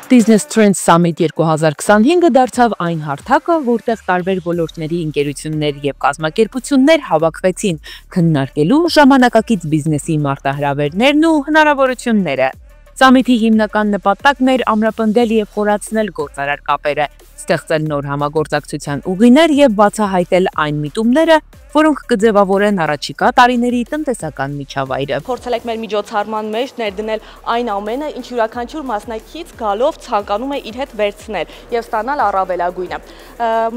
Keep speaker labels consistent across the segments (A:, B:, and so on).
A: Business Trends Summit 2025-ը դարձավ այն հարթակը, որտեղ տարբեր ոլորտների ընկերություններ եւ կազմակերպություններ հավաքվեցին քննարկելու ժամանակակից բիզնեսի մարտահրավերներն ու հնարավորությունները։ Սամիթի հիմնական նպատակն էր ամրապնդել եւ խորացնել գործարար կապերը, ստեղծել նոր համագործակցության ուղիներ եւ բացահայտել այն միտումները, որոնք կձևավորեն առաջիկա տարիների տնտեսական միջավայրը։
B: Փորձել ենք մեր միջոցառման մեջ ներդնել այն ամենը, ինչ յուրաքանչյուր մասնակից գալով ցանկանում է իր հետ վերցնել եւ ստանալ առավելագույնը։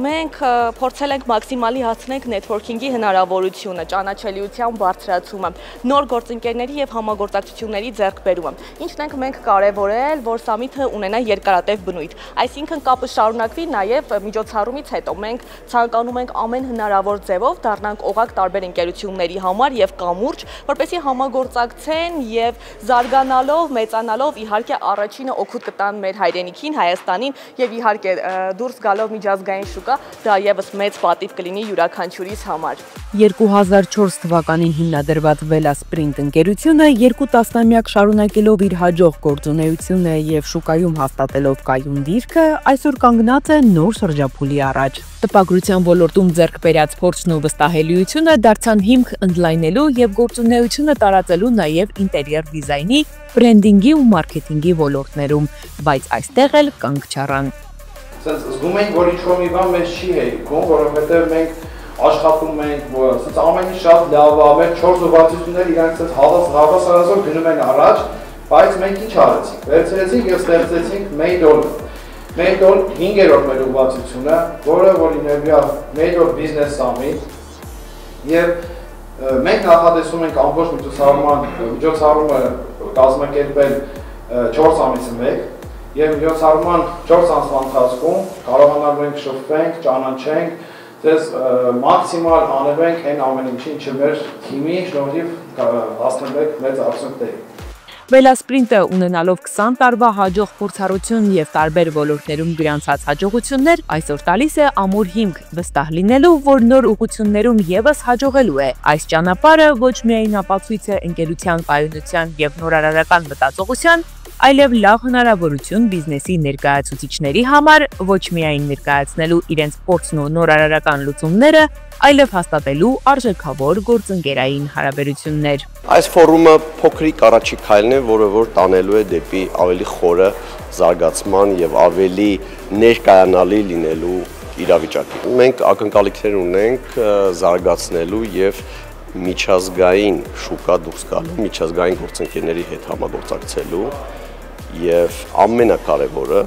B: Մենք փորձել ենք մաքսիմալի հասցնենք նեթվորքինգի հնարավորությունը, ճանաչելիության բարձրացումը, նոր գործընկերների եւ համագործակցությունների ձեռքբերումը։ Ինչն ենք մենք կարևորել, որ սամիթը ունենա երկարատև բնույթ, այսինքն կապը շարունակվի նաեւ միջոցառումից հետո։ Մենք ցանկանում ենք ամեն հնարավոր ձևով դառնանք օղակ տարբեր ընկերությունների համար եւ կամուրջ, որպեսզի համագործակցեն եւ զարգանալով, մեծանալով իհարկե առաջինը օգուտ կտան մեր հայրենիքին, Հայաստանին եւ իհարկե դուրս գալով միջազգային շուկա, դա եւս մեծ պատիվ կլինի յուրաքանչյուրիս համար։
A: 2004 թվականին հիմնադրված Velasprint ընկերությունը 2 տասնամյակ շարունակելով իր հաջող գործունեությունը եւ շուկայում հաստատելով կայուն դիրքը, այսօր կանգնած է նոր շրջափուլի առաջ։ Տպագրության ոլորտում ձեռք բերած փորձն ու վստահելիությունը դարձան հիմք ընդլայնելու եւ գործունեությունը տարածելու նաեւ ինտերիեր դիզայնի, բրենդինգի ու մարքեթինգի ոլորտներում, բայց այստեղ էլ կանգ չառան։
C: Սենց զգում ենք, որ ինչ-որ մի բան մեզ չի հերիքում, որովհետեւ մենք աշխատում ենք, սենց ամեն ինչ շատ լավ է, մեր 4 ուղղվածություններ իրանք սենց հավասարազոր գնում են առաջ, բայց մենք ինչ արեցինք։ Վերցրեցինք եւ ստեղծեցինք Made-all։ Made-all 5-րդ մեր ուղղվածությունը, որը որ իներվիա Made-all Business Summit եւ մենք նախատեսում ենք ամբողջ միջոցառումը կազմակերպել 4 ամիսը մեկ եւ միջոցառման 4 ամսվա ընթացքում կարողանալու ենք շփվենք, ճանաչենք, ձեզ մաքսիմալ անվենք այն ամեն ինչի, ինչը մեր թիմի շնորհիվ հասնենք մեծ արդյունքների։
A: Velasprint-ը ունենալով 20 տարվա հաջող փորձառություն եւ տարբեր ոլորտներում գրանցած հաջողություններ, այսօր տալիս է ամուր հիմք վստահ լինելու, որ նոր ուղղություններում եւս հաջողելու է։ Այս ճանապարհը ոչ միայն ապացույց է ընկերության կայունության եւ նորարարական մտածողության, այլև լավ հնարավորություն բիզնեսի ներկայացուցիչների համար ոչ միայն ներկայացնելու իրենց փորձն ու նորարարական լուծումները, այլև հաստատելու արժեքավոր գործընկերային հարաբերություններ։
D: Այս ֆորումը փոքրիկ առաջի քայլն է, որը որ տանելու է դեպի ավելի խորը զարգացման եւ ավելի ներկայանալի լինելու իրավիճակի։ Մենք ակնկալիքներ ունենք զարգացնելու եւ միջազգային շուկա դուրս գալու, միջազգային գործընկերների հետ համագործակցելու եւ ամենակարևորը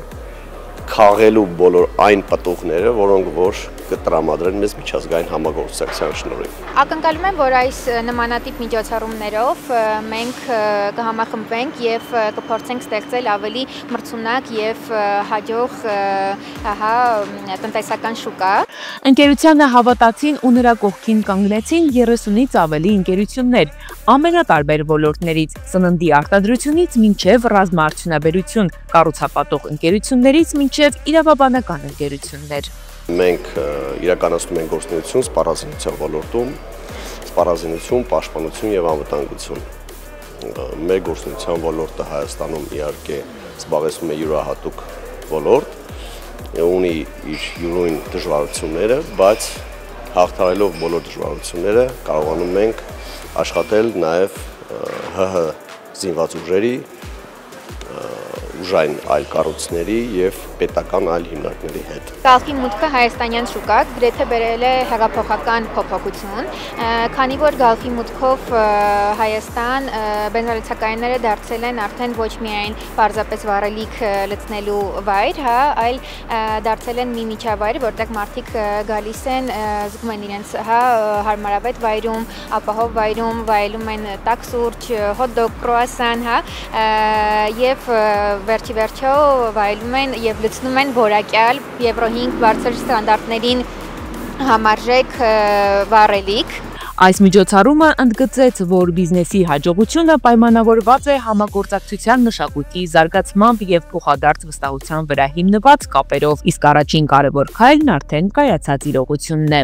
D: քաղելու բոլոր այն պատուղները, որոնք որ կտրամադրեն մեզ միջազգային համագործակցության շնորհիվ։
E: Ակնկալում եմ, որ այս նմանատիպ միջոցառումներով մենք կհամախմբվենք եւ կփորձենք ստեղծել ավելի մրցունակ եւ հաջող տնտեսական շուկա։
A: Ընկերությանը հավատացին ու նրա կողքին կանգնեցին 30-ից ավելի ընկերություններ, ամենատարբեր ոլորտներից, սննդի արտադրությունից մինչև ռազմաարդյունաբերություն, կառուցապատող ընկերություններից մինչև իրավաբանական ընկերություններ։
D: Մենք իրականացնում ենք գործունեություն սպառազինության ոլորտում, սպառազինություն, պաշտպանություն եւ անվտանգություն։ Մեր գործունեության ոլորտը Հայաստանում իհարկե զբաղեցնում է յուրահատուկ ոլորտ, ունի իր յուրույն դժվարությունները, բայց հաղթահարելով բոլոր դժվարությունները կարողանում ենք աշխատել նաեւ ՀՀ զինված ուժերի, ուժային այլ կառույցների եւ պետական այլ հիմնարկների հետ։
E: Գալխի մուտքը հայաստանյան շուկա գրեթե բերել է հեղափոխական փոփոխություն, քանի որ գալխի մուտքով Հայաստան բենզինացակայինները դարձել են արդեն ոչ միայն պարզապես վառելիք լցնելու վայր, այլ դարձել են մի միջավայր, որտեղ մարդիկ գալիս են, զգում են իրենց հարմարավետ վայրում, ապահով վայրում, վայելում են տաք սուրճ, հոտ-դոգ, կրուասան, եւ վերջի վերջո վայելում են եւ լցնում են որակյալ Եվրո 5 բարձր ստանդարտներին համարժեք վառելիք։
A: Այս միջոցառումը ընդգծեց, որ բիզնեսի հաջողությունը պայմանավորված է համագործակցության մշակույթի զարգացմամբ եւ փոխադարձ վստահության վրա հիմնված կապերով, իսկ առաջին կարևոր քայլն արդեն կայացած իրողությունն է։